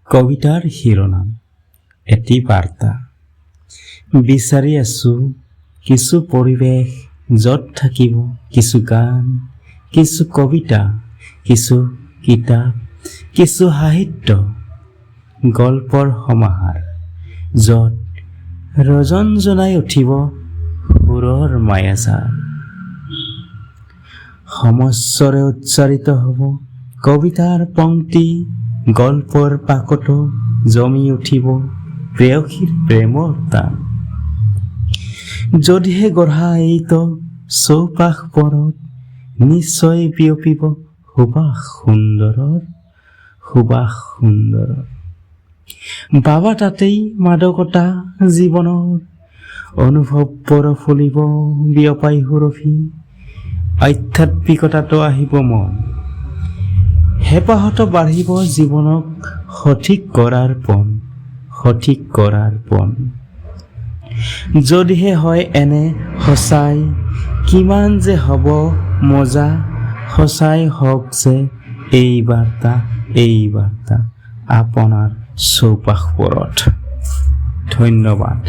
কবিতাৰ শিৰোনাম এটি বাৰ্তা। বিচাৰি আছো কিছু পৰিৱেশ য'ত থাকিব কিছু গান, কিছু কবিতা, কিছু কিতাপ, কিছু সাহিত্য, গল্পৰ সমাহাৰ, য'ত ৰজন জনাই উঠিব সুৰৰ মায়াজাল। সমস্বৰে উচ্চাৰিত হ'ব কবিতাৰ পংক্তি, গল্পৰ পাকত জমি উঠিব প্ৰেয়সীৰ প্ৰেমৰ তান। যদিহে গঢ়া এইটো চৌপাশ পৰত নিশ্চয় বিয়পিব সুবাস সুন্দৰৰ, সুবাস সুন্দৰৰ। বাবা তাতেই মাদকতা জীৱনৰ, অনুভৱ বৰফুলিব বিয়পাই সুৰভি, আধ্যাত্মিকতাতো আহিব মন, হেঁপাহতো বাঢ়িব জীৱনক সঠিক কৰাৰ পণ, সঠিক কৰাৰ পণ। যদিহে হয় এনে সঁচাই কিমান যে হ'ব মজা, সঁচাই হওক যে এই বাৰ্তা আপোনাৰ চৌপাশবোৰত। ধন্যবাদ।